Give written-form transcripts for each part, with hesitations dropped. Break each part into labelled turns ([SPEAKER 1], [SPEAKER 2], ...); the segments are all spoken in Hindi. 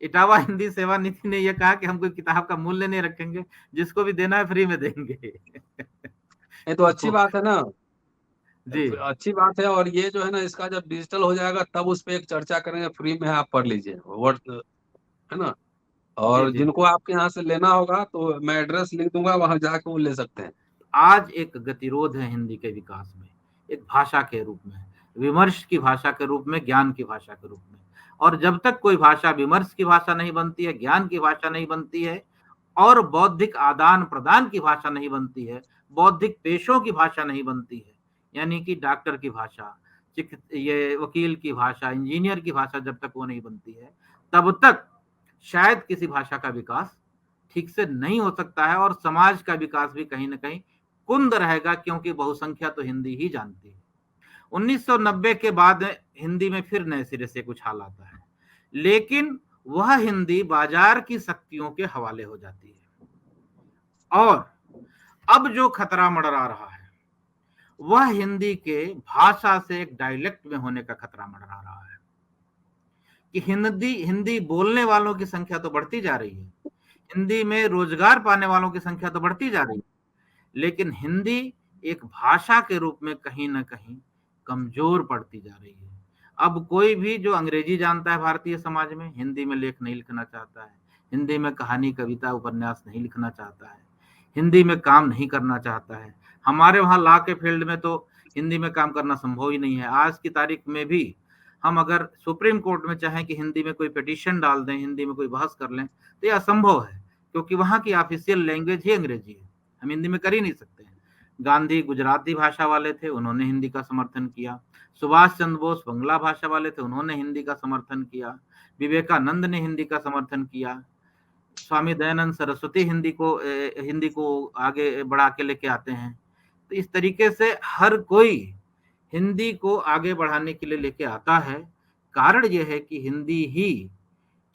[SPEAKER 1] इटावा हिंदी सेवा निधि ने यह कहा कि हम कोई किताब का मूल्य नहीं रखेंगे, जिसको भी देना है फ्री में देंगे।
[SPEAKER 2] ये तो अच्छी
[SPEAKER 1] तो
[SPEAKER 2] बात है ना,
[SPEAKER 1] जी
[SPEAKER 2] अच्छी बात है। और ये जो है ना, इसका जब डिजिटल हो जाएगा तब उस पे एक चर्चा करेंगे, फ्री में आप पढ़ लीजिए वर्ड, है ना।
[SPEAKER 1] जी
[SPEAKER 2] और
[SPEAKER 1] जी।
[SPEAKER 2] जिनको आपके यहाँ से लेना होगा तो मैं एड्रेस लिख दूंगा, वहां जाके वो ले सकते हैं।
[SPEAKER 1] आज एक गतिरोध है हिंदी के विकास में, एक भाषा के रूप में, विमर्श की भाषा के रूप में, ज्ञान की भाषा के रूप में। और जब तक कोई भाषा विमर्श की भाषा नहीं बनती है, ज्ञान की भाषा नहीं बनती है, और बौद्धिक आदान प्रदान की भाषा नहीं बनती है, बौद्धिक पेशों की भाषा नहीं बनती है, यानी कि डॉक्टर की भाषा, ये वकील की भाषा, इंजीनियर की भाषा, जब तक वो नहीं बनती है, तब तक शायद किसी भाषा का विकास ठीक से नहीं हो सकता है, और समाज का विकास भी कहीं ना कहीं कुंद रहेगा, क्योंकि बहुसंख्या तो हिंदी ही जानती है। 1990 के बाद हिंदी में फिर नए सिरे से कुछ हाल आता है, लेकिन वह हिंदी बाजार की शक्तियों के हवाले हो जाती है। और अब जो खतरा मंडरा रहा है, वह हिंदी के भाषा से एक डायलेक्ट में होने का खतरा मंडरा रहा है, कि हिंदी हिंदी बोलने वालों की संख्या तो बढ़ती जा रही है, हिंदी में रोजगार पाने वालों की संख्या तो बढ़ती जा रही है, लेकिन हिंदी एक भाषा के रूप में कहीं ना कहीं कमजोर पड़ती जा रही है। अब कोई भी जो अंग्रेजी जानता है भारतीय समाज में, हिंदी में लेख नहीं लिखना चाहता है, हिंदी में कहानी, कविता, उपन्यास नहीं लिखना चाहता है, हिंदी में काम नहीं करना चाहता है। हमारे वहाँ लॉ के फील्ड में तो हिंदी में काम करना संभव ही नहीं है। आज की तारीख में भी हम अगर सुप्रीम कोर्ट में चाहें कि हिंदी में कोई पिटीशन डाल दें, हिंदी में कोई बहस कर लें, तो यह असंभव है, क्योंकि वहाँ की ऑफिशियल लैंग्वेज ही अंग्रेजी है, हम हिंदी में कर ही नहीं सकते हैं। गांधी गुजराती भाषा वाले थे, उन्होंने हिंदी का समर्थन किया। सुभाष चंद्र बोस बंगला भाषा वाले थे, उन्होंने हिंदी का समर्थन किया। विवेकानंद ने हिंदी का समर्थन किया। स्वामी दयानंद सरस्वती हिंदी को आगे बढ़ा के लेके आते हैं। तो इस तरीके से हर कोई हिंदी को आगे बढ़ाने के लिए लेके आता है। कारण यह है कि हिंदी ही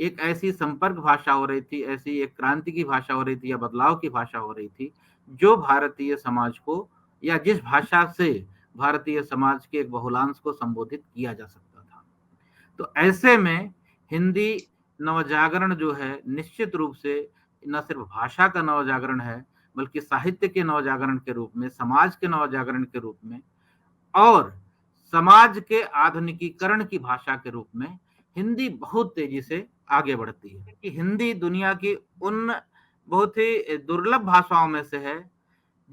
[SPEAKER 1] एक ऐसी संपर्क भाषा हो रही थी, ऐसी एक क्रांति की भाषा हो रही थी, या बदलाव की भाषा हो रही थी, जो भारतीय समाज को, या जिस भाषा से भारतीय समाज के एक बहुलांश को संबोधित किया जा सकता था। तो ऐसे में हिंदी नवजागरण जो है, निश्चित रूप से न सिर्फ भाषा का नवजागरण है, बल्कि साहित्य के नवजागरण के रूप में, समाज के नवजागरण के रूप में, और समाज के आधुनिकीकरण की भाषा के रूप में हिंदी बहुत तेजी से आगे बढ़ती है। कि हिंदी दुनिया की उन बहुत ही दुर्लभ भाषाओं में से है,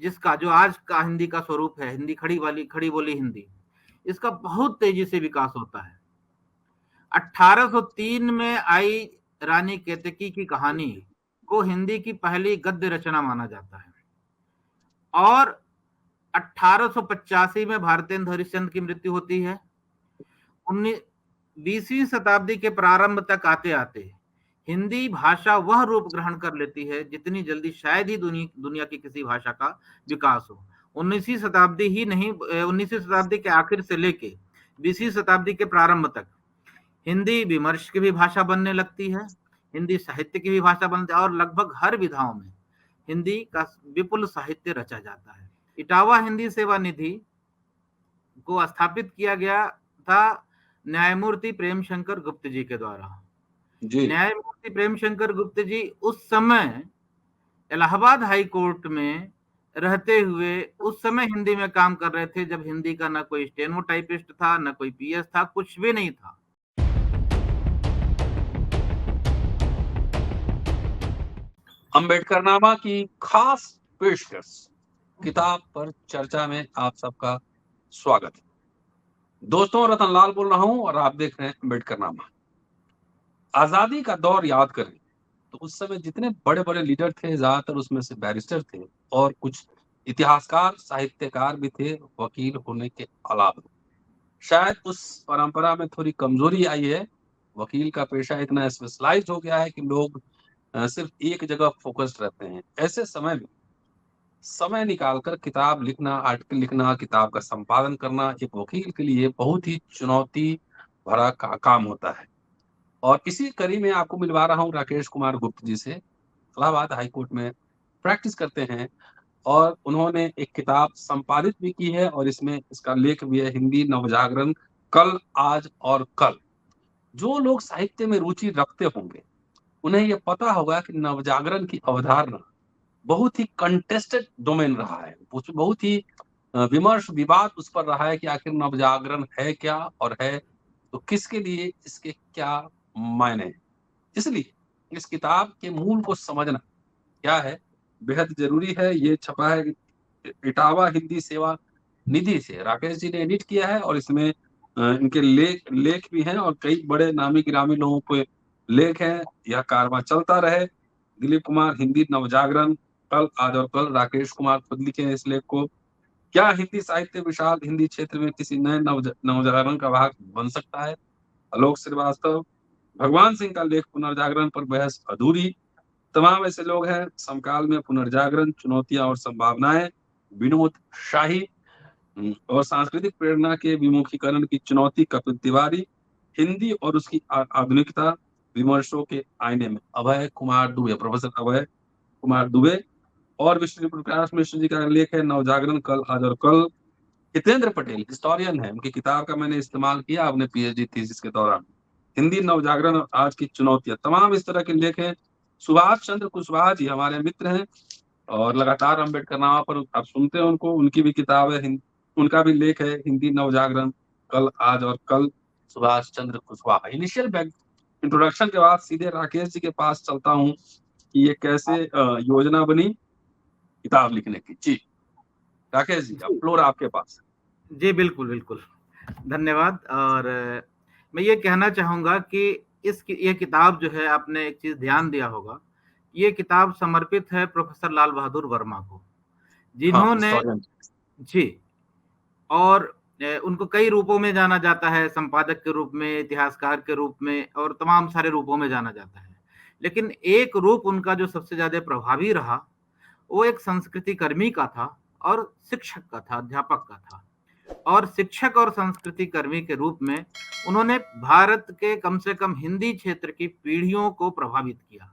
[SPEAKER 1] जिसका जो आज का हिंदी का स्वरूप है, हिंदी खड़ी बोली हिंदी, इसका बहुत तेजी से विकास होता है। 1803 में आई रानी केतकी की कहानी को हिंदी की पहली गद्य रचना माना जाता है, और 1885 में भारतेंदु हरिश्चंद्र की मृत्यु होती है। 20वीं शताब्दी के प्रारंभ तक आते आते हिंदी भाषा वह रूप ग्रहण कर लेती है जितनी जल्दी शायद ही दुनिया की किसी भाषा का विकास हो। 19वीं शताब्दी ही नहीं, 19वीं शताब्दी के आखिर से लेके 20वीं शताब्दी के प्रारंभ तक हिंदी विमर्श की भी भाषा बनने लगती है, हिंदी साहित्य की भी भाषा बनती है, और लगभग हर विधाओं में हिंदी का विपुल साहित्य रचा जाता है। इटावा हिंदी सेवा निधि को स्थापित किया गया था न्यायमूर्ति प्रेमशंकर गुप्त जी के द्वारा।
[SPEAKER 2] जी।
[SPEAKER 1] न्यायमूर्ति प्रेमशंकर गुप्त जी उस समय इलाहाबाद हाई कोर्ट में रहते हुए उस समय हिंदी में काम कर रहे थे, जब हिंदी का ना कोई स्टेनोटाइपिस्ट था, ना कोई पीएस था, कुछ भी नहीं था।
[SPEAKER 2] अम्बेडकरनामा की खास पेशकश किताब पर चर्चा में आप सबका स्वागत है। दोस्तों, रतनलाल बोल रहा हूं और आप देख रहे हैं अम्बेडकरनामा। आजादी का दौर याद करें तो उस समय जितने बड़े बड़े लीडर थे, ज्यादातर उसमें से बैरिस्टर थे, और कुछ इतिहासकार, साहित्यकार भी थे, वकील होने के अलावा। शायद उस परंपरा में थोड़ी कमजोरी आई है। वकील का पेशा इतना स्पेशलाइज्ड हो गया है कि लोग सिर्फ एक जगह फोकस्ड रहते हैं। ऐसे समय में समय निकालकर किताब लिखना, आर्टिकल लिखना, किताब का संपादन करना एक वकील के लिए बहुत ही चुनौती भरा काम होता है। और इसी कड़ी में आपको मिलवा रहा हूँ राकेश कुमार गुप्त जी से। इलाहाबाद हाई कोर्ट में प्रैक्टिस करते हैं, और उन्होंने एक किताब संपादित भी की है, और इसमें इसका लेख भी है, हिंदी नवजागरण, कल, आज और कल। जो लोग साहित्य में रुचि रखते होंगे उन्हें ये पता होगा कि नवजागरण की अवधारणा बहुत ही कंटेस्टेड डोमेन रहा है, बहुत ही विमर्श विवाद उस पर रहा है कि आखिर नवजागरण है क्या और है तो किसके लिए, इसके क्या मायने हैं। इसलिए इस किताब के मूल को समझना क्या है बेहद जरूरी है। ये छपा है इटावा हिंदी सेवा निधि से, राकेश जी ने एडिट किया है और इसमें इनके लेख भी हैं और कई बड़े नामी गिरामी लोगों के लेख हैं। यह कारवां चलता रहे। दिलीप कुमार, हिंदी नवजागरण, कल आज और कल, राकेश कुमार खुद लिखे हैं इस लेख को। क्या हिंदी साहित्य विशाल हिंदी क्षेत्र में किसी नए नवजागरण का भाग बन सकता है? आलोक श्रीवास्तव। भगवान सिंह का लेख पुनर्जागरण पर बहस अधूरी। तमाम ऐसे लोग हैं। समकाल में पुनर्जागरण, चुनौतियां और संभावनाएं, विनोद शाही। और सांस्कृतिक प्रेरणा के विमुखीकरण की चुनौती, कपिल तिवारी। हिंदी और उसकी आधुनिकता विमर्शों के आईने में, अभय कुमार दुबे, प्रोफेसर अभय कुमार दुबे। और विष्णु प्रकाश मिश्र जी का लेख है नवजागरण, कल आज और कल। हितेंद्र पटेल हिस्टोरियन है, उनकी किताब का मैंने इस्तेमाल किया अपने पीएचडी थीसिस के दौरान। हिंदी नवजागरण और आज की चुनौतियां, तमाम इस तरह के लेख हैं। सुभाष चंद्र कुशवाहा जी हमारे मित्र हैं और लगातार अम्बेडकर नामा पर आप सुनते हैं उनको, उनकी भी किताब है, उनका भी लेख है हिंदी नवजागरण, कल आज और कल। सुभाष चंद्र कुशवाहा। इनिशियल इंट्रोडक्शन के बाद सीधे राकेश जी के पास चलता हूँ कि ये कैसे योजना बनी किताब लिखने की। जी राकेश जी, अब फ्लोर आपके पास।
[SPEAKER 1] जी बिल्कुल बिल्कुल, धन्यवाद। और मैं ये कहना चाहूँगा कि ये किताब जो है, आपने एक चीज़ ध्यान दिया होगा, ये किताब समर्पित है प्रोफेसर लाल बहादुर वर्मा को,
[SPEAKER 2] हाँ,
[SPEAKER 1] जिन्होंने जी, और उनको कई रूपों में जाना जाता है, संपादक के रूप में, इतिहासकार के रूप में और तमाम सारे रूपों में जाना जाता है। लेकिन एक रूप उनका जो सबसे ज़्यादा प्रभावी रहा, वो एक संस्कृति कर्मी का था और शिक्षक का था, अध्यापक का था। और शिक्षक और संस्कृति कर्मी के रूप में उन्होंने भारत के कम से कम हिंदी क्षेत्र की पीढ़ियों को प्रभावित किया।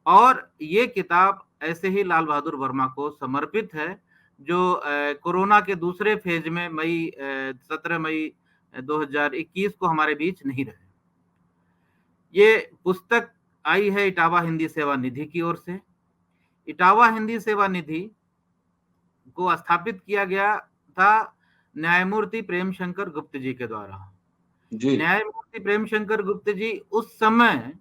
[SPEAKER 1] और ये किताब ऐसे ही लाल बहादुर वर्मा को समर्पित है, जो कोरोना के दूसरे फेज में 17 मई 2021 को हमारे बीच नहीं रहे। ये पुस्तक आई है इटावा हिंदी सेवा निधि की ओर से। इटावा हिंदी सेवा निधि को स्थापित किया गया था न्यायमूर्ति प्रेमशंकर गुप्त जी के द्वारा। न्यायमूर्ति प्रेमशंकर गुप्त जी उस समय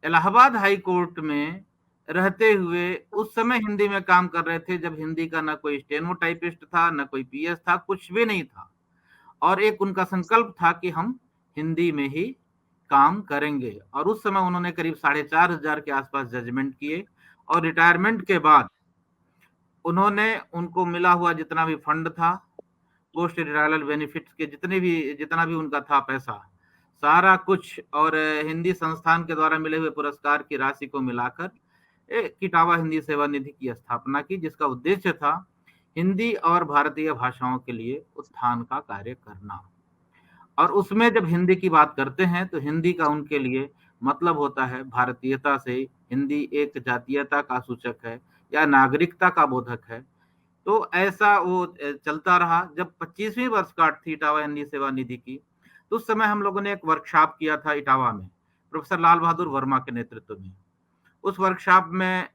[SPEAKER 1] इलाहाबाद हाई कोर्ट में रहते हुए उस समय हिंदी में काम कर रहे थे, जब हिंदी का ना कोई स्टेनोटाइपिस्ट था, ना कोई पीएस था, कुछ भी नहीं था। और एक उनका संकल्प था कि हम हिंदी में ही काम करेंगे। और उस समय उन्होंने करीब 4,500 के आसपास जजमेंट किए। और रिटायरमेंट के बाद उन्होंने उनको मिला हुआ जितना भी फंड था, पोस्ट रिटायरल बेनिफिट के जितना भी उनका था पैसा, सारा कुछ, और हिंदी संस्थान के द्वारा मिले हुए पुरस्कार की राशि को मिलाकर एक इटावा हिंदी सेवा निधि की स्थापना की, जिसका उद्देश्य था हिंदी और भारतीय भाषाओं के लिए उत्थान का कार्य करना। और उसमें जब हिंदी की बात करते हैं तो हिंदी का उनके लिए मतलब होता है भारतीयता से। हिंदी एक जातीयता का सूचक है या नागरिकता का बोधक है। तो ऐसा वो चलता रहा। जब 25वीं वर्षगांठ थी इटावा हिंदी सेवा निधि की, तो उस समय हम लोगों ने एक वर्कशॉप किया था इटावा में, प्रोफेसर लाल बहादुर वर्मा के नेतृत्व में। उस वर्कशॉप में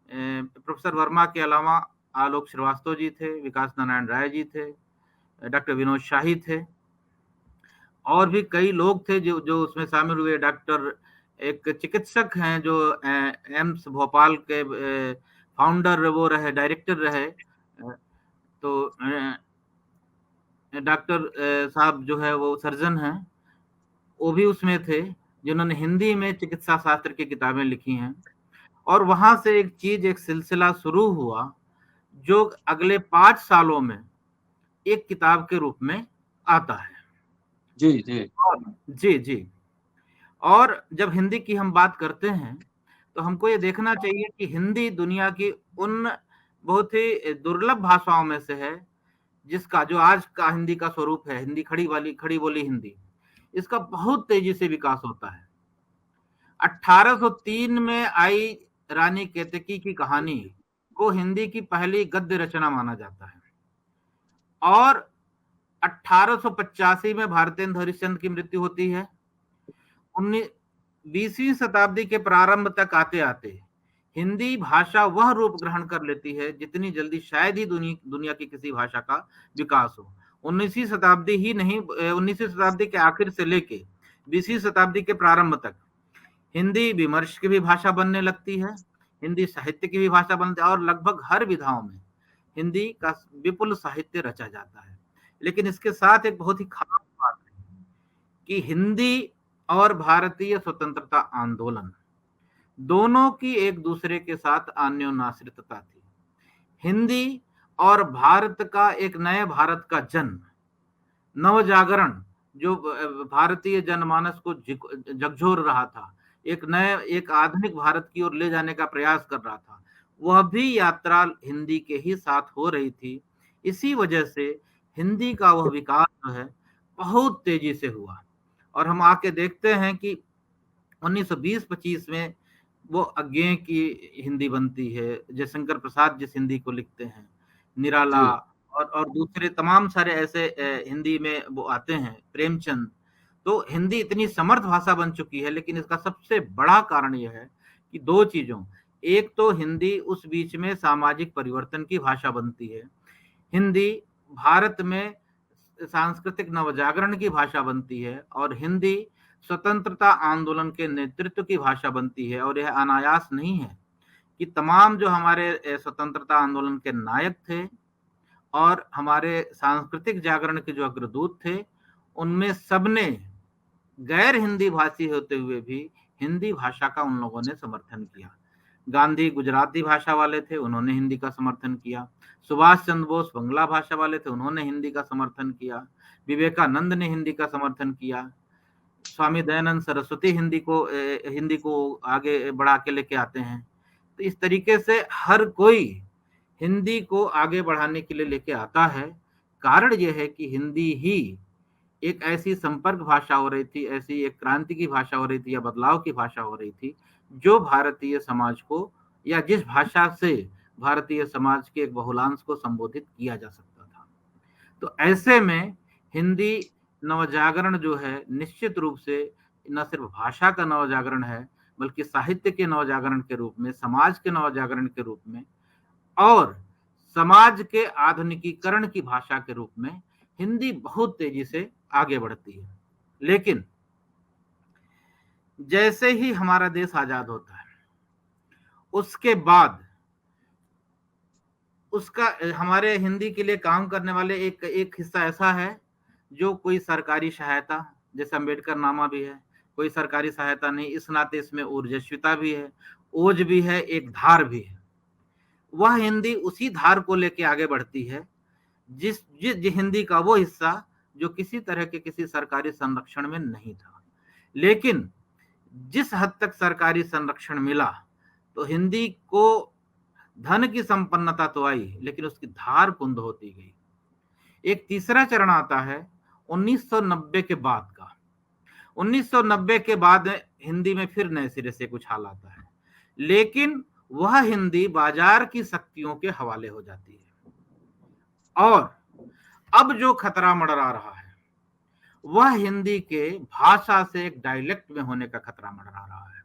[SPEAKER 1] प्रोफेसर वर्मा के अलावा आलोक श्रीवास्तव जी थे, विकास नारायण राय जी थे, डॉक्टर विनोद शाही थे, और भी कई लोग थे जो जो उसमें शामिल हुए। डॉक्टर एक चिकित्सक हैं जो एम्स भोपाल के फाउंडर वो रहे, डायरेक्टर रहे। तो डॉक्टर साहब जो है वो सर्जन हैं, वो भी उसमें थे, जिन्होंने हिंदी में चिकित्सा शास्त्र की किताबें लिखी हैं। और वहां से एक सिलसिला शुरू हुआ जो अगले 5 सालों में एक किताब के रूप में आता है।
[SPEAKER 2] जी जी
[SPEAKER 1] जी जी। और जब हिंदी की हम बात करते हैं तो हमको ये देखना चाहिए कि हिंदी दुनिया की उन बहुत ही दुर्लभ भाषाओं में से है, जिसका जो आज का हिंदी का स्वरूप है, हिंदी खड़ी बोली हिंदी, इसका बहुत तेजी से विकास होता है। 1803 में आई रानी केतकी की कहानी को हिंदी की पहली गद्य रचना माना जाता है। और 1885 में भारतेंदु हरिश्चंद्र की मृत्यु होती है। 20वीं शताब्दी के प्रारंभ तक आते आते हिंदी भाषा वह रूप ग्रहण कर लेती है जितनी जल्दी शायद ही दुनिया की किसी भाषा का विकास हो। 19वीं शताब्दी ही नहीं, 19वीं शताब्दी के आखिर से लेके 20वीं शताब्दी के प्रारंभ तक हिंदी विमर्श की भी भाषा बनने लगती है, हिंदी साहित्य की भी भाषा बनती है और लगभग हर विधाओं में हिंदी का विपुल साहित्य रचा जाता है। लेकिन इसके साथ एक बहुत ही खास बात है कि हिंदी और भारतीय स्वतंत्रता आंदोलन दोनों की एक दूसरे के साथ अन्योन्याश्रितता थी। हिंदी और भारत का एक नए भारत का जन्म, नवजागरण जो भारतीय जनमानस को झकझोर रहा था, एक आधुनिक भारत की ओर ले जाने का प्रयास कर रहा था, वह भी यात्रा हिंदी के ही साथ हो रही थी। इसी वजह से हिंदी का वह विकास जो है बहुत तेजी से हुआ और हम आके देखते हैं कि 1920-25 में वो अज्ञेय की हिंदी बनती है, जयशंकर प्रसाद जिस हिंदी को लिखते हैं, निराला और दूसरे तमाम सारे ऐसे हिंदी में वो आते हैं, प्रेमचंद। तो हिंदी इतनी समर्थ भाषा बन चुकी है, लेकिन इसका सबसे बड़ा कारण यह है कि दो चीजों, एक तो हिंदी उस बीच में सामाजिक परिवर्तन की भाषा बनती है, हिंदी भारत में सांस्कृतिक नवजागरण की भाषा बनती है और हिंदी स्वतंत्रता आंदोलन के नेतृत्व की भाषा बनती है। और यह अनायास नहीं है कि तमाम जो हमारे स्वतंत्रता आंदोलन के नायक थे और हमारे सांस्कृतिक जागरण के जो अग्रदूत थे, उनमें सबने गैर हिंदी भाषी होते हुए भी हिंदी भाषा का उन लोगों ने समर्थन किया। गांधी गुजराती भाषा वाले थे, उन्होंने हिंदी का समर्थन किया। सुभाष चंद्र बोस बंगला भाषा वाले थे, उन्होंने हिंदी का समर्थन किया। विवेकानंद ने हिंदी का समर्थन किया। स्वामी दयानंद सरस्वती हिंदी को आगे बढ़ा के लेके आते हैं। तो इस तरीके से हर कोई हिंदी को आगे बढ़ाने के लिए लेके आता है। कारण यह है कि हिंदी ही एक ऐसी संपर्क भाषा हो रही थी, ऐसी एक क्रांति की भाषा हो रही थी या बदलाव की भाषा हो रही थी, जो भारतीय समाज को या जिस भाषा से भारतीय समाज के एक बहुलांश को संबोधित किया जा सकता था। तो ऐसे में हिंदी नवजागरण जो है निश्चित रूप से न सिर्फ भाषा का नवजागरण है, बल्कि साहित्य के नवजागरण के रूप में, समाज के नवजागरण के रूप में और समाज के आधुनिकीकरण की भाषा के रूप में हिंदी बहुत तेजी से आगे बढ़ती है। लेकिन जैसे ही हमारा देश आजाद होता है, उसके बाद उसका हमारे हिंदी के लिए काम करने वाले एक हिस्सा ऐसा है जो कोई सरकारी सहायता, जैसे अम्बेडकर नामा भी है, कोई सरकारी सहायता नहीं, इस नाते इसमें ऊर्जस्विता भी है, ओज भी है, एक धार भी है। वह हिंदी उसी धार को लेके आगे बढ़ती है जिस हिंदी का वो हिस्सा जो किसी तरह के किसी सरकारी संरक्षण में नहीं था। लेकिन जिस हद तक सरकारी संरक्षण मिला, तो हिंदी को धन की संपन्नता तो आई, लेकिन उसकी धार कुंद होती गई। एक तीसरा चरण आता है 1990 के बाद का। 1990 के बाद हिंदी में फिर नए सिरे से कुछ हाल आता है, लेकिन वह हिंदी बाजार की शक्तियों के हवाले हो जाती है। और अब जो खतरा मंडरा रहा है वह हिंदी के भाषा से एक डायलेक्ट में होने का खतरा मंडरा रहा है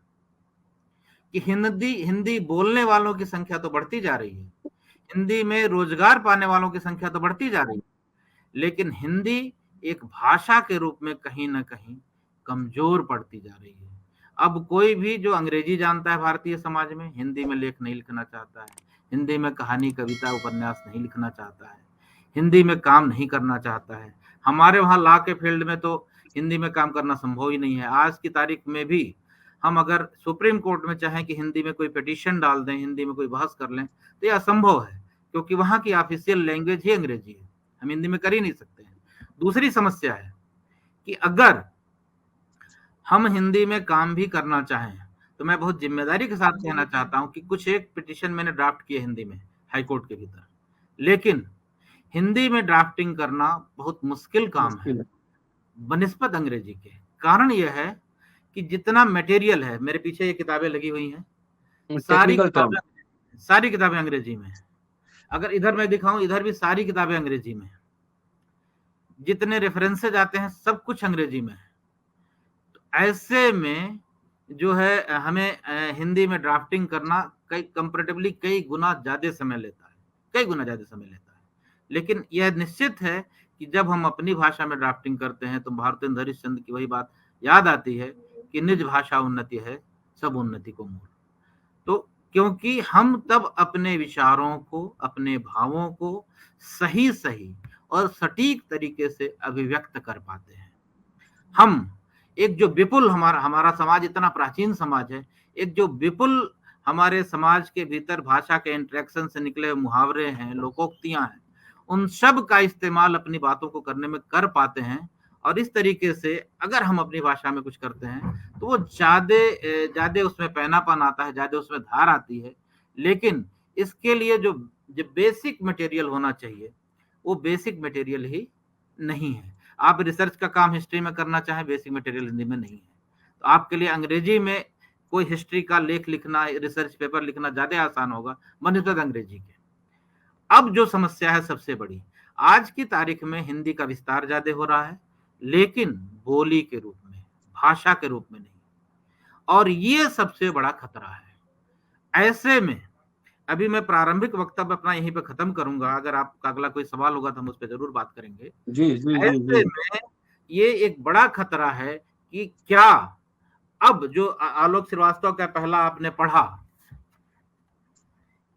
[SPEAKER 1] कि हिंदी बोलने वालों की संख्या तो बढ़ती जा रही है, हिंदी में रोजगार पाने वालों की संख्या तो बढ़ती जा रही है, लेकिन हिंदी एक भाषा के रूप में कहीं ना कहीं कमजोर पड़ती जा रही है। अब कोई भी जो अंग्रेजी जानता है भारतीय समाज में, हिंदी में लेख नहीं लिखना चाहता है, हिंदी में कहानी, कविता, उपन्यास नहीं लिखना चाहता है, हिंदी में काम नहीं करना चाहता है। हमारे वहाँ लॉ के फील्ड में तो हिंदी में काम करना संभव ही नहीं है। आज की तारीख में भी हम अगर सुप्रीम कोर्ट में चाहें कि हिंदी में कोई पिटीशन डाल दें, हिंदी में कोई बहस कर लें, तो यह असंभव है, क्योंकि वहाँ की ऑफिशियल लैंग्वेज ही अंग्रेजी है, हम हिंदी में कर ही नहीं सकते हैं। दूसरी समस्या है कि अगर हम हिंदी में काम भी करना चाहें, तो मैं बहुत जिम्मेदारी के साथ कहना चाहता हूं कि कुछ एक पिटीशन मैंने ड्राफ्ट किए हिंदी में हाईकोर्ट के भीतर, लेकिन हिंदी में ड्राफ्टिंग करना बहुत मुश्किल काम है बनिस्बत अंग्रेजी के। कारण यह है कि जितना मटेरियल है, मेरे पीछे ये किताबें लगी हुई हैं, सारी किताबें अंग्रेजी में है। अगर इधर मैं दिखाऊं, इधर भी सारी किताबें अंग्रेजी में है, जितने रेफरेंसेज आते हैं सब कुछ अंग्रेजी में है। तो ऐसे में जो है हमें हिंदी में ड्राफ्टिंग करना कई कंपैरेटिवली कई गुना ज़्यादा समय लेता है, कई गुना ज़्यादा समय लेता है। लेकिन यह निश्चित है कि जब हम अपनी भाषा में ड्राफ्टिंग करते हैं तो भारतेंदु हरिश्चंद्र की वही बात याद आती है कि निज भाषा उन्नति है, सब उन्नति को मूल। तो क्योंकि हम तब अपने विचारों को, अपने भावों को सही-सही और सटीक तरीके से अभिव्यक्त कर पाते हैं। हम एक जो विपुल हमारा हमारा समाज इतना प्राचीन समाज है, एक जो विपुल हमारे समाज के भीतर भाषा के इंटरेक्शन से निकले मुहावरे हैं, लोकोक्तियाँ हैं, उन सब का इस्तेमाल अपनी बातों को करने में कर पाते हैं और इस तरीके से अगर हम अपनी भाषा में कुछ करते हैं, तो वो ज़्यादा उसमें पैनापन आता है, ज़्यादा उसमें धार आती है। लेकिन इसके लिए जो बेसिक मटेरियल होना चाहिए, वो बेसिक मटेरियल ही नहीं है। आप रिसर्च का काम हिस्ट्री में करना चाहें, बेसिक मटेरियल हिंदी में नहीं है। तो आपके लिए अंग्रेजी में कोई हिस्ट्री का लेख लिखना, रिसर्च पेपर लिखना ज़्यादा आसान होगा बनस्पत अंग्रेजी के। अब जो समस्या है सबसे बड़ी, आज की तारीख में हिंदी का विस्तार ज़्यादा हो रहा है, लेकिन बोली के रूप में, भाषा के रूप में नहीं। और ये सबसे बड़ा खतरा है। ऐसे में अभी मैं प्रारंभिक वक्तव्य अपना यहीं पे खत्म करूंगा। अगर आपका अगला कोई सवाल होगा तो हम उस पर जरूर बात करेंगे।
[SPEAKER 2] जी जी जी जी।
[SPEAKER 1] ऐसे में ये एक बड़ा खतरा है कि क्या अब जो आलोक श्रीवास्तव का पहला आपने पढ़ा,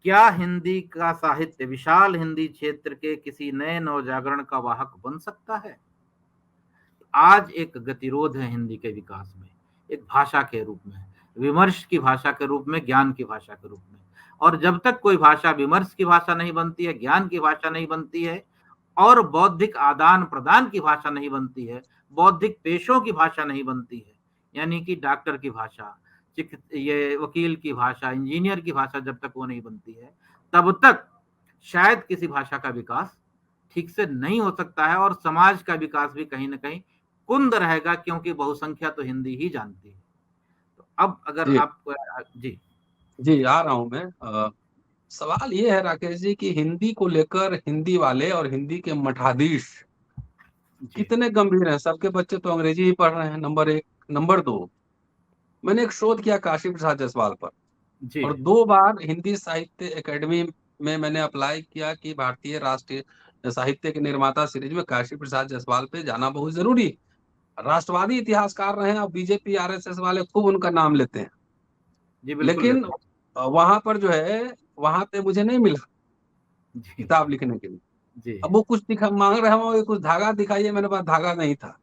[SPEAKER 1] क्या हिंदी का साहित्य विशाल हिंदी क्षेत्र के किसी नए नवजागरण का वाहक बन सकता है? आज एक गतिरोध है हिंदी के विकास में, एक भाषा के रूप में, विमर्श की भाषा के रूप में, ज्ञान की भाषा के रूप में। और जब तक कोई भाषा विमर्श की भाषा नहीं बनती है, ज्ञान की भाषा नहीं बनती है और बौद्धिक आदान प्रदान की भाषा नहीं बनती है, बौद्धिक पेशों की भाषा नहीं बनती है, यानी कि डॉक्टर की भाषा, ये वकील की भाषा, इंजीनियर की भाषा जब तक वो नहीं बनती है, तब तक शायद किसी भाषा का विकास ठीक से नहीं हो सकता है और समाज का विकास भी कहीं ना कहीं कुंद रहेगा, क्योंकि बहुसंख्या तो हिंदी ही जानती है। तो अब अगर
[SPEAKER 2] जी
[SPEAKER 1] आप जी
[SPEAKER 2] जी, आ रहा हूं मैं। सवाल ये है राकेश जी कि हिंदी को लेकर हिंदी वाले और हिंदी के मठाधीश
[SPEAKER 1] जी
[SPEAKER 2] कितने गंभीर हैं। सबके बच्चे तो अंग्रेजी ही पढ़ रहे हैं, नंबर एक। नंबर दो, मैंने एक शोध किया काशी प्रसाद जायसवाल पर,
[SPEAKER 1] जी
[SPEAKER 2] और 2 बार हिंदी साहित्य एकेडमी में मैंने अप्लाई किया कि भारतीय राष्ट्रीय साहित्य के निर्माता सीरीज में काशी प्रसाद जायसवाल पे जाना बहुत जरूरी। राष्ट्रवादी इतिहासकार रहे हैं और बीजेपी आरएसएस वाले खूब उनका नाम लेते हैं,
[SPEAKER 1] जी बिल्कुल
[SPEAKER 2] लेकिन
[SPEAKER 1] लेते हैं।
[SPEAKER 2] वहां पर जो है, वहां पे मुझे नहीं मिला
[SPEAKER 1] जी
[SPEAKER 2] किताब लिखने के लिए।
[SPEAKER 1] जी
[SPEAKER 2] अब वो कुछ दिखा मांग रहे हो, कुछ धागा दिखाइए, मेरे पास धागा नहीं था।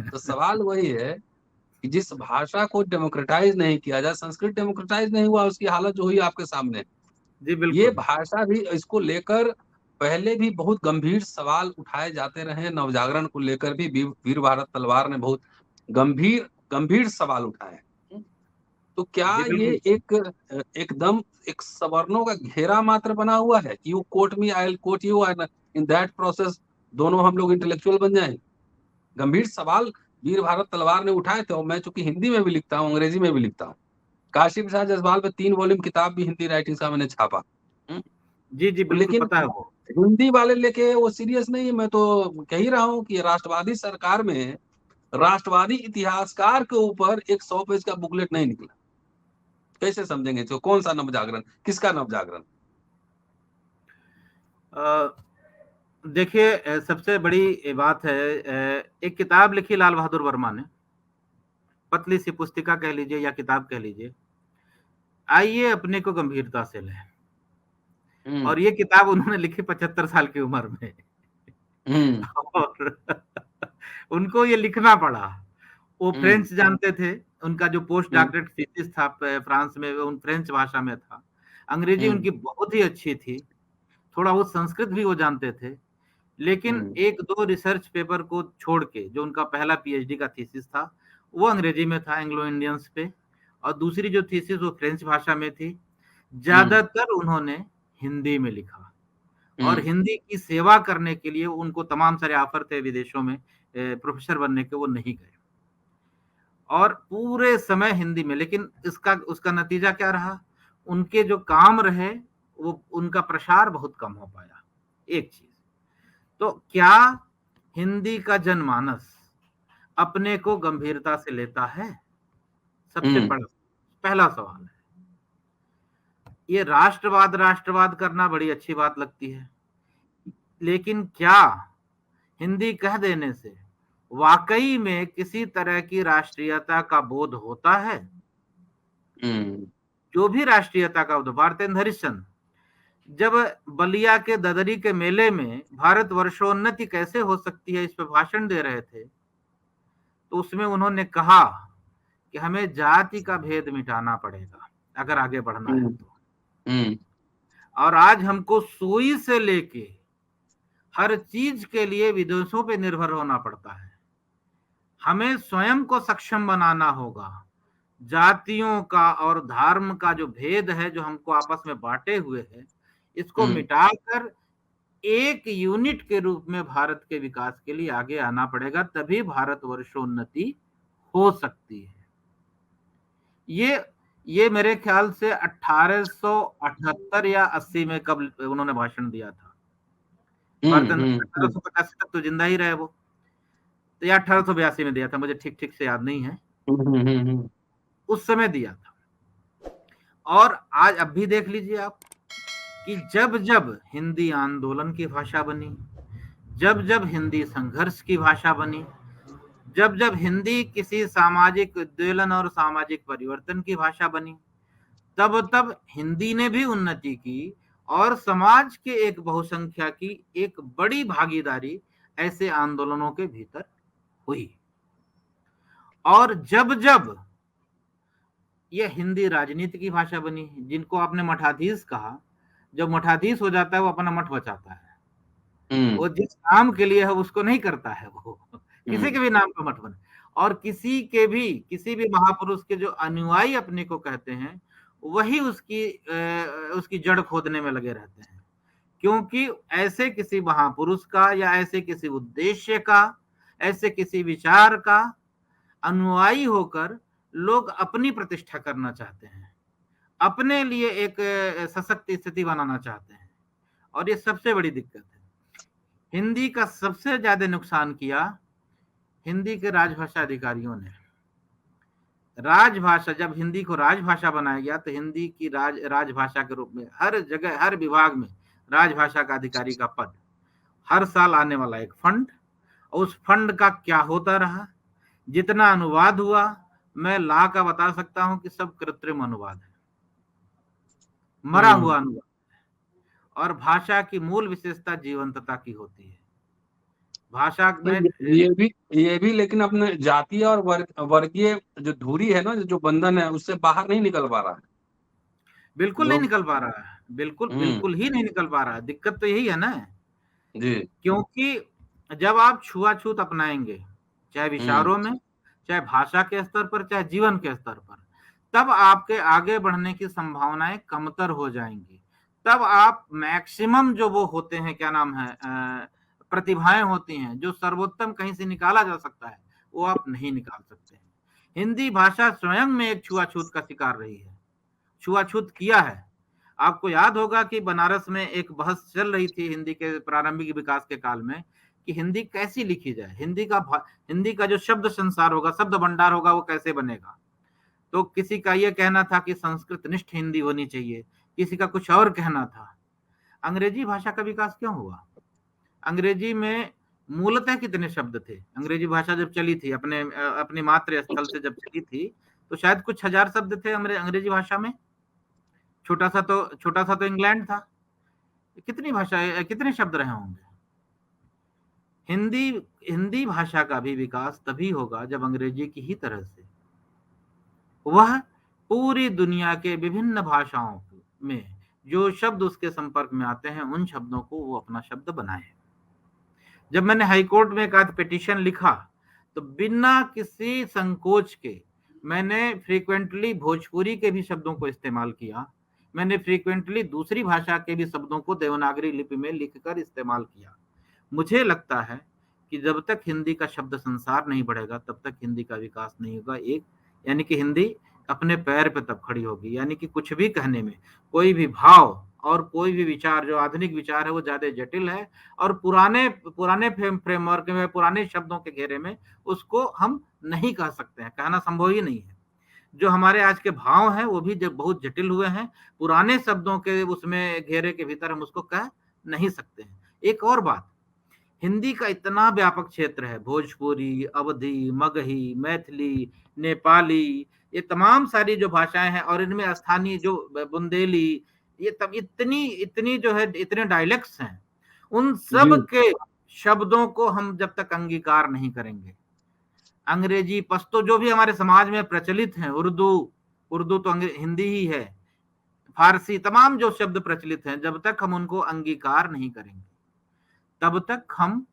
[SPEAKER 2] तो सवाल वही है कि जिस भाषा को डेमोक्रेटाइज नहीं किया जाए, संस्कृत डेमोक्रेटाइज नहीं हुआ, उसकी हालत जो हुई आपके सामने।
[SPEAKER 1] जी
[SPEAKER 2] ये
[SPEAKER 1] बिल्कुल।
[SPEAKER 2] भाषा भी, इसको लेकर पहले भी बहुत गंभीर सवाल उठाए जाते रहे। नवजागरण को लेकर भी वीर भारत तलवार ने बहुत गंभीर गंभीर सवाल उठाए। तो क्या
[SPEAKER 1] जी
[SPEAKER 2] ये
[SPEAKER 1] बिल्कुल।
[SPEAKER 2] एकदम एक सवर्णों का घेरा मात्र बना हुआ है कि you quote me, I will quote you, and in that process दोनों हम लोग इंटेलेक्चुअल बन जाएं? गंभीर सवाल वीर भारत तलवार ने उठाए थे, और मैं चूंकि हिंदी में भी लिखता हूँ, अंग्रेजी में भी लिखता हूँ। काशी प्रसाद जायसवाल पे 3 वॉल्यूम किताब भी हिंदी राइटिंग का मैंने छापा। हम्म,
[SPEAKER 1] जी जी
[SPEAKER 2] तो
[SPEAKER 1] बिल्कुल
[SPEAKER 2] लेकिन
[SPEAKER 1] पता है वो।
[SPEAKER 2] हिंदी वाले लेके वो सीरियस नहीं है। मैं तो कह ही रहा हूँ कि राष्ट्रवादी सरकार में राष्ट्रवादी इतिहासकार के ऊपर एक 100 पेज का बुकलेट नहीं निकला। कैसे समझेंगे? तो कौन सा नवजागरण, किसका नवजागरण?
[SPEAKER 1] अ, देखिए सबसे बड़ी बात है, एक किताब लिखी लाल बहादुर वर्मा ने, पतली सी पुस्तिका कह लीजिए या किताब कह लीजिए, आइए अपने को गंभीरता से लें।
[SPEAKER 2] हम्म
[SPEAKER 1] और ये किताब उन्होंने लिखी 75 साल की उम्र में।
[SPEAKER 2] हम्म
[SPEAKER 1] और उनको ये लिखना पड़ा। वो
[SPEAKER 2] हम्म
[SPEAKER 1] फ्रेंच जानते थे, उनका जो पोस्ट
[SPEAKER 2] हम्म
[SPEAKER 1] डॉक्टरेट थीसिस था फ्रांस में, उन फ्रेंच भाषा में था। अंग्रेजी
[SPEAKER 2] हम्म
[SPEAKER 1] उनकी बहुत ही अच्छी थी, थोड़ा बहुत संस्कृत भी वो जानते थे। लेकिन
[SPEAKER 2] हम्म
[SPEAKER 1] एक दो रिसर्च पेपर को छोड़ के जो उनका पहला पीएचडी का थीसिस था वो अंग्रेजी में था, एंग्लो इंडियंस पे, और दूसरी जो थीसिस वो फ्रेंच भाषा में थी।
[SPEAKER 2] हम्म
[SPEAKER 1] ज्यादातर उन्होंने हिंदी में लिखा और
[SPEAKER 2] हम्म
[SPEAKER 1] हिंदी की सेवा करने के लिए उनको तमाम सारे ऑफर थे विदेशों में प्रोफेसर बनने के, वो नहीं गए और पूरे समय हिंदी में। लेकिन इसका उसका नतीजा क्या रहा, उनके जो काम रहे वो उनका प्रसार बहुत कम हो पाया। एक चीज तो क्या हिंदी का जनमानस अपने को गंभीरता से लेता है? सबसे बड़ा पहला सवाल है। ये राष्ट्रवाद करना बड़ी अच्छी बात लगती है, लेकिन क्या हिंदी कह देने से वाकई में किसी तरह की राष्ट्रीयता का बोध होता है? जो भी राष्ट्रीयता का बोध, भारतेंद्र हरिश्चंद्र जब बलिया के ददरी के मेले में भारत वर्षोन्नति कैसे हो सकती है इस पे भाषण दे रहे थे, तो उसमें उन्होंने कहा कि हमें जाति का भेद मिटाना पड़ेगा अगर आगे बढ़ना है तो। और आज हमको सुई से लेके हर चीज के लिए विदेशों पे निर्भर होना पड़ता है। हमें स्वयं को सक्षम बनाना होगा। जातियों का और धर्म का जो भेद है, जो हमको आपस में बांटे हुए है, इसको मिटाकर एक यूनिट के रूप में भारत के विकास के लिए आगे आना पड़ेगा, तभी भारत वर्षोन्नति हो सकती है। ये मेरे ख्याल से 1878 या 80 में कब उन्होंने भाषण दिया था। 1885 तक तो जिंदा ही रहे वो, तो या 1882 में दिया था, मुझे ठीक से याद नहीं है। उस समय दिया था। और आज अब भी देख लीजिए आप कि जब जब हिंदी आंदोलन की भाषा बनी, जब जब हिंदी संघर्ष की भाषा बनी, जब जब हिंदी किसी सामाजिक उद्वेलन और सामाजिक परिवर्तन की भाषा बनी, तब तब हिंदी ने भी उन्नति की और समाज के एक बहुसंख्या की एक बड़ी भागीदारी ऐसे आंदोलनों के भीतर हुई। और जब जब यह हिंदी राजनीति की भाषा बनी, जिनको आपने मठाधीश कहा, जब मठाधीश हो जाता है वो अपना मठ बचाता है, वो जिस नाम के लिए है उसको नहीं करता है, वो किसी के भी नाम पर मठ बने। और किसी भी महापुरुष के जो अनुयायी अपने को कहते हैं, वही उसकी जड़ खोदने में लगे रहते हैं, क्योंकि ऐसे किसी महापुरुष का या ऐसे किसी उद्देश्य का, ऐसे किसी विचार का अनुयायी होकर लोग अपनी प्रतिष्ठा करना चाहते हैं, अपने लिए एक सशक्त स्थिति बनाना चाहते हैं। और ये सबसे बड़ी दिक्कत है। हिंदी का सबसे ज्यादा नुकसान किया हिंदी के राजभाषा अधिकारियों ने। राजभाषा, जब हिंदी को राजभाषा बनाया गया तो हिंदी की राजभाषा के रूप में हर जगह, हर विभाग में राजभाषा का अधिकारी का पद, हर साल आने वाला एक फंड, उस फंड का क्या होता रहा, जितना अनुवाद हुआ, मैं ला का बता सकता हूं कि सब कृत्रिम अनुवाद है, मरा हुआ अनुवाद है। और भाषा की मूल विशेषता जीवंतता की होती है। भाषा में
[SPEAKER 2] ये भी लेकिन अपने जातीय और वर्गीय जो धुरी है ना, जो बंधन है, उससे बाहर नहीं निकल पा रहा है।
[SPEAKER 1] बिल्कुल नहीं निकल पा रहा है, बिल्कुल ही नहीं निकल पा रहा है। दिक्कत तो यही है ना जी, क्योंकि जब आप छुआछूत अपनाएंगे, चाहे विचारों में, चाहे भाषा के स्तर पर, चाहे जीवन के स्तर पर, तब आपके आगे बढ़ने की संभावनाएं कमतर हो जाएंगी। तब आप मैक्सिमम जो वो होते हैं, क्या नाम है, प्रतिभाएं होती हैं, जो सर्वोत्तम कहीं से निकाला जा सकता है, वो आप नहीं निकाल सकते हैं। हिंदी भाषा स्वयं में एक छुआछूत का शिकार रही है, छुआछूत किया है। आपको याद होगा कि बनारस में एक बहस चल रही थी हिंदी के प्रारंभिक विकास के काल में कि हिंदी कैसी लिखी जाए, हिंदी का जो शब्द संसार होगा, शब्द भंडार होगा, वो कैसे बनेगा। तो किसी का यह कहना था कि संस्कृत निष्ठ हिंदी होनी चाहिए, किसी का कुछ और कहना था। अंग्रेजी भाषा का विकास क्यों हुआ? अंग्रेजी में मूलतः कितने शब्द थे? अंग्रेजी भाषा जब चली थी, अपने मातृ स्थल से जब चली थी, तो शायद कुछ हजार शब्द थे अंग्रेजी भाषा में। छोटा सा तो इंग्लैंड था। कितने शब्द रहे होंगे? हिंदी भाषा का भी विकास तभी होगा जब अंग्रेजी की ही तरह से वह पूरी दुनिया के विभिन्न भाषाओं में जो शब्द उसके संपर्क में आते हैं, उन शब्दों को वो अपना शब्द बनाए। जब मैंने हाईकोर्ट में एक आध पिटीशन लिखा, तो बिना किसी संकोच के मैंने फ्रीक्वेंटली भोजपुरी के भी शब्दों को इस्तेमाल किया। मैंने फ्रीक्वेंटली दूसरी भाषा के भी शब्दों को देवनागरी लिपि में लिखकर इस्तेमाल किया। मुझे लगता है कि जब तक हिंदी का शब्द संसार नहीं बढ़ेगा, तब तक हिंदी का विकास नहीं होगा। यानी कि हिंदी अपने पैर पे तब खड़ी होगी। यानी कि कुछ भी कहने में, कोई भी भाव और कोई भी विचार, जो आधुनिक विचार है, वो ज्यादा जटिल है और पुराने फ्रेमवर्क में, पुराने शब्दों के घेरे में उसको हम नहीं कह सकते हैं, कहना संभव ही नहीं है। जो हमारे आज के भाव हैं वो भी जब बहुत जटिल हुए हैं, पुराने शब्दों के उसमें घेरे के भीतर हम उसको कह नहीं सकते हैं। एक और बात, हिंदी का इतना व्यापक क्षेत्र है, भोजपुरी, अवधी, मगही, मैथिली, नेपाली, ये तमाम सारी जो भाषाएं हैं, और इनमें स्थानीय जो बुंदेली, ये तब इतनी इतनी जो है, इतने डायलेक्ट्स हैं, उन सब के शब्दों को हम जब तक अंगीकार नहीं करेंगे, अंग्रेजी, पश्तो जो भी हमारे समाज में प्रचलित हैं, उर्दू तो हिंदी ही है, फारसी, तमाम जो शब्द प्रचलित हैं, जब तक हम उनको अंगीकार नहीं करेंगे, तब तक हम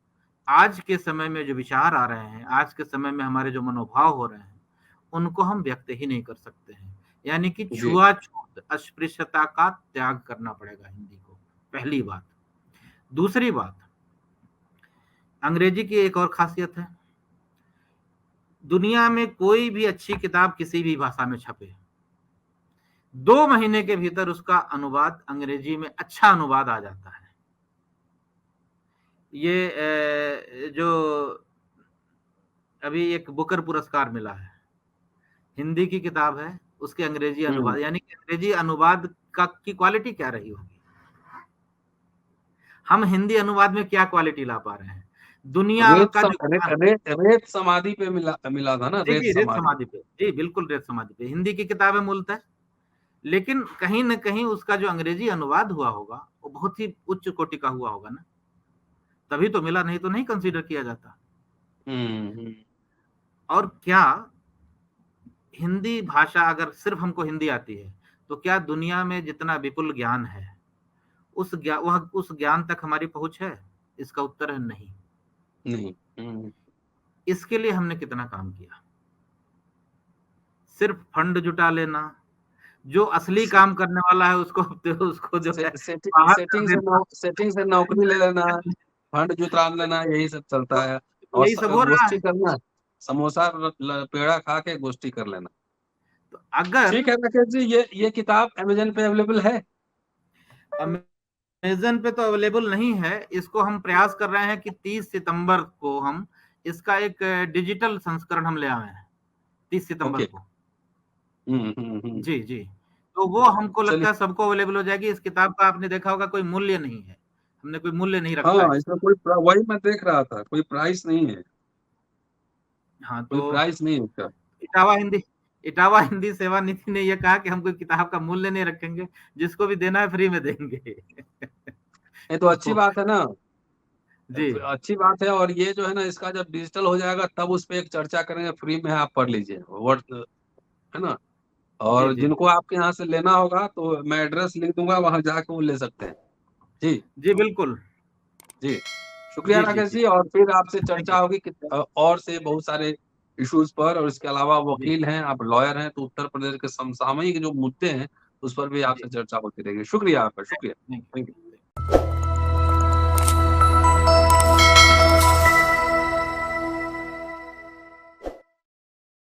[SPEAKER 1] आज के समय में जो विचार आ रहे हैं, आज के समय में हमारे जो मनोभाव हो रहे हैं, उनको हम व्यक्त ही नहीं कर सकते हैं। यानी कि छुआछूत, अस्पृश्यता का त्याग करना पड़ेगा हिंदी को, पहली बात। दूसरी बात, अंग्रेजी की एक और खासियत है, दुनिया में कोई भी अच्छी किताब किसी भी भाषा में छपे, 2 महीने के भीतर उसका अनुवाद अंग्रेजी में, अच्छा अनुवाद आ जाता है। ये जो अभी एक बुकर पुरस्कार मिला है, हिंदी की किताब है, उसके अंग्रेजी अनुवाद, यानी कि अंग्रेजी अनुवाद की क्वालिटी क्या रही होगी, हम हिंदी अनुवाद में क्या क्वालिटी ला पा रहे हैं। दुनिया का जो
[SPEAKER 2] रेत समाधि पे मिला था ना,
[SPEAKER 1] रेत समाधि पे, जी बिल्कुल, रेत समाधि पे हिंदी की किताब है मूलतः, लेकिन कहीं न कहीं उसका जो अंग्रेजी अनुवाद हुआ होगा वो बहुत ही उच्च कोटि का हुआ होगा ना, तभी तो मिला, नहीं तो नहीं कंसीडर किया जाता। और क्या हिंदी भाषा, अगर सिर्फ हमको हिंदी आती है, तो क्या दुनिया में जितना विपुल ज्ञान है, उस ज्ञान तक हमारी पहुंच है? इसका उत्तर है नहीं। इसके लिए हमने कितना काम किया, सिर्फ फंड जुटा लेना, जो असली काम करने वाला है उसको जो है
[SPEAKER 2] सेटिंग से नौकरी ले लेना, फंड जुटा लेना, यही सब चलता है। और
[SPEAKER 1] यही सब हो रहा है,
[SPEAKER 2] करना, समोसा पेड़ा खा के गोष्ठी कर लेना।
[SPEAKER 1] तो अगर
[SPEAKER 2] ठीक है राकेश जी, ये किताब अमेजन पे अवेलेबल है?
[SPEAKER 1] अमेजन पे तो अवेलेबल नहीं है, इसको हम प्रयास कर रहे हैं कि 30 सितंबर को हम इसका एक डिजिटल संस्करण हम ले आए हैं, 30 सितंबर को। जी जी, तो वो हमको लगता है सबको अवेलेबल हो जाएगी। इस किताब का आपने देखा होगा कोई मूल्य नहीं है, हमने कोई मूल्य नहीं रखा है।
[SPEAKER 2] इसमें कोई, वही मैं देख रहा था, कोई प्राइस नहीं है।
[SPEAKER 1] हाँ,
[SPEAKER 2] कोई
[SPEAKER 1] तो
[SPEAKER 2] प्राइस नहीं है उसका।
[SPEAKER 1] इटावा हिंदी सेवा नीति ने यह कहा कि हम कोई किताब का मूल्य नहीं रखेंगे, जिसको भी देना है फ्री में देंगे।
[SPEAKER 2] ये तो अच्छी बात है ना,
[SPEAKER 1] जी
[SPEAKER 2] अच्छी बात है। और ये जो है ना, इसका जब डिजिटल हो जाएगा तब उस पर एक चर्चा करेंगे, फ्री में आप पढ़ लीजिए, वर्ड है ना। और
[SPEAKER 1] जी
[SPEAKER 2] जिनको आपके यहाँ से लेना होगा तो मैं एड्रेस लिख दूंगा, वहां जाके वो ले सकते हैं। जी
[SPEAKER 1] जी बिल्कुल
[SPEAKER 2] जी, शुक्रिया राकेश जी। और फिर आपसे चर्चा होगी कि और से बहुत सारे इश्यूज पर, और इसके अलावा वकील हैं, आप लॉयर हैं, तो उत्तर प्रदेश के समसामयिक जो मुद्दे हैं उस पर भी आपसे चर्चा होती रहेगी। शुक्रिया आपका, शुक्रिया, थैंक यू।